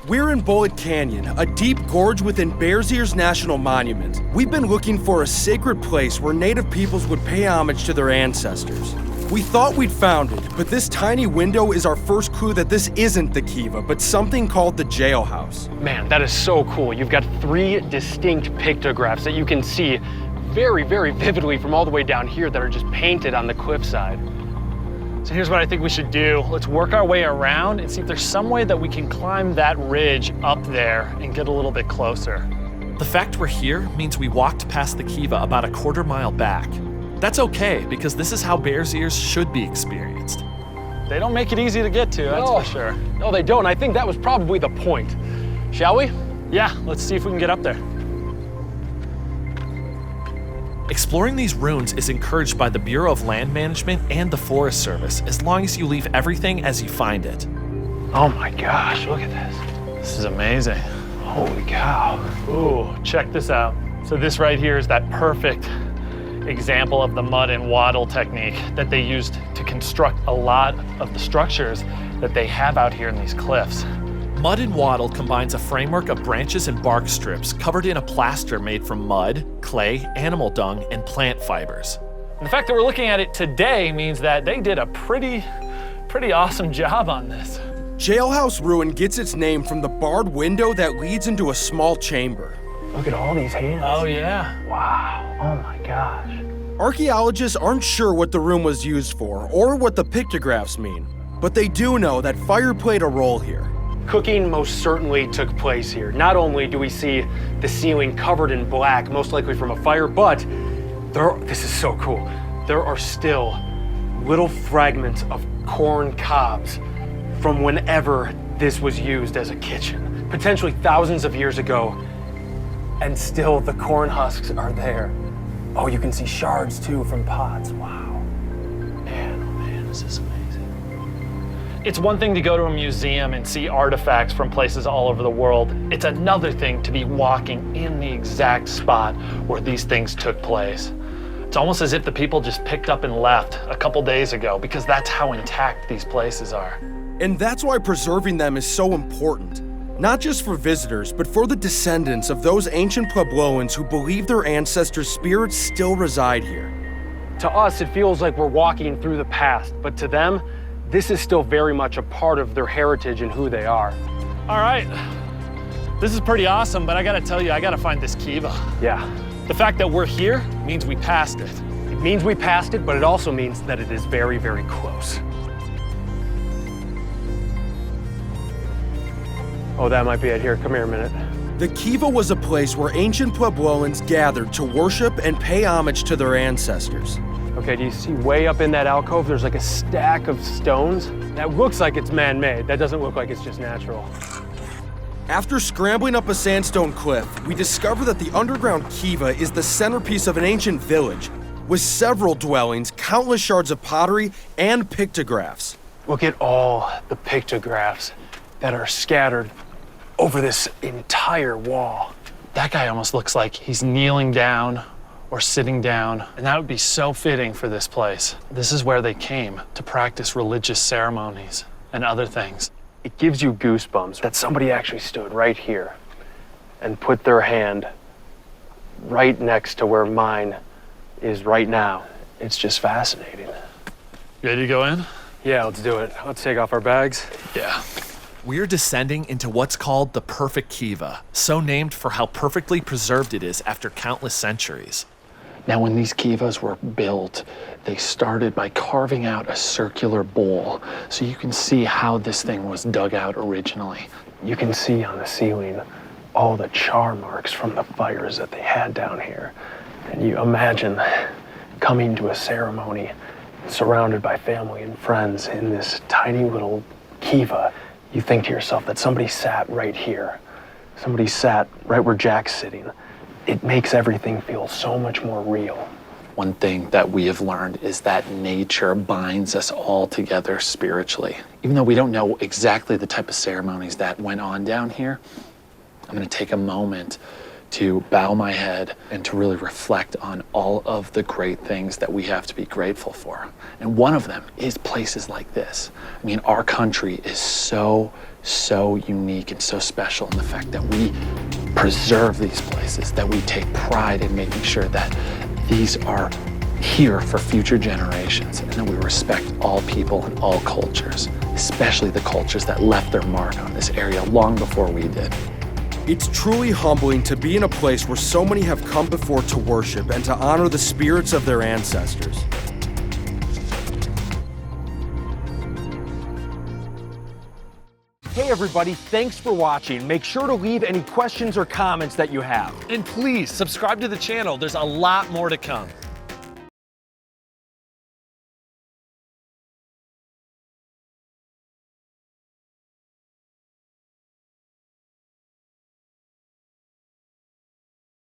We're in Bullitt Canyon, a deep gorge within Bears Ears National Monument. We've been looking for a sacred place where Native peoples would pay homage to their ancestors. We thought we'd found it, but this tiny window is our first clue that this isn't the Kiva, but something called the Jailhouse. Man, that is so cool. You've got 3 distinct pictographs that you can see very, very vividly from all the way down here that are just painted on the cliffside. So here's what I think we should do. Let's work our way around and see if there's some way that we can climb that ridge up there and get a little bit closer. The fact we're here means we walked past the Kiva about a quarter mile back. That's okay, because this is how Bears Ears should be experienced. They don't make it easy to get to, that's for sure. No, they don't. I think that was probably the point. Shall we? Yeah, let's see if we can get up there. Exploring these ruins is encouraged by the Bureau of Land Management and the Forest Service, as long as you leave everything as you find it. Oh my gosh, look at this. This is amazing. Holy cow. Ooh, check this out. So this right here is that perfect example of the mud and wattle technique that they used to construct a lot of the structures that they have out here in these cliffs. Mud and wattle combines a framework of branches and bark strips covered in a plaster made from mud, clay, animal dung, and plant fibers. And the fact that we're looking at it today means that they did a pretty awesome job on this. Jailhouse Ruin gets its name from the barred window that leads into a small chamber. Look at all these hands. Oh yeah. Wow, oh my gosh. Archaeologists aren't sure what the room was used for or what the pictographs mean, but they do know that fire played a role here. Cooking most certainly took place here. Not only do we see the ceiling covered in black, most likely from a fire, but this is so cool. There are still little fragments of corn cobs from whenever this was used as a kitchen, potentially thousands of years ago, and still the corn husks are there. Oh, you can see shards too from pots. Wow. Man, oh man, this is amazing. It's one thing to go to a museum and see artifacts from places all over the world. It's another thing to be walking in the exact spot where these things took place. It's almost as if the people just picked up and left a couple days ago, because that's how intact these places are. And that's why preserving them is so important. Not just for visitors, but for the descendants of those ancient Puebloans who believe their ancestors' spirits still reside here. To us, it feels like we're walking through the past, but to them, this is still very much a part of their heritage and who they are. All right, this is pretty awesome, but I gotta tell you, I gotta find this Kiva. Yeah. The fact that we're here means we passed it. It means we passed it, but it also means that it is very, very close. Oh, that might be it. Here, come here a minute. The Kiva was a place where ancient Puebloans gathered to worship and pay homage to their ancestors. Okay, do you see way up in that alcove, there's like a stack of stones? That looks like it's man-made. That doesn't look like it's just natural. After scrambling up a sandstone cliff, we discover that the underground Kiva is the centerpiece of an ancient village, with several dwellings, countless shards of pottery, and pictographs. Look at all the pictographs that are scattered over this entire wall. That guy almost looks like he's kneeling down or sitting down, and that would be so fitting for this place. This is where they came to practice religious ceremonies and other things. It gives you goosebumps that somebody actually stood right here and put their hand right next to where mine is right now. It's just fascinating. You ready to go in? Yeah, let's do it. Let's take off our bags. Yeah. We're descending into what's called the perfect Kiva, so named for how perfectly preserved it is after countless centuries. Now, when these kivas were built, they started by carving out a circular bowl, so you can see how this thing was dug out originally. You can see on the ceiling all the char marks from the fires that they had down here. And you imagine coming to a ceremony surrounded by family and friends in this tiny little Kiva. You think to yourself that somebody sat right here. Somebody sat right where Jack's sitting. It makes everything feel so much more real. One thing that we have learned is that nature binds us all together spiritually. Even though we don't know exactly the type of ceremonies that went on down here, I'm going to take a moment to bow my head and to really reflect on all of the great things that we have to be grateful for. And one of them is places like this. I mean, our country is so unique and so special in the fact that we preserve these places, that we take pride in making sure that these are here for future generations, and that we respect all people and all cultures, especially the cultures that left their mark on this area long before we did. It's truly humbling to be in a place where so many have come before to worship and to honor the spirits of their ancestors. Hey everybody, thanks for watching. Make sure to leave any questions or comments that you have. And please subscribe to the channel. There's a lot more to come.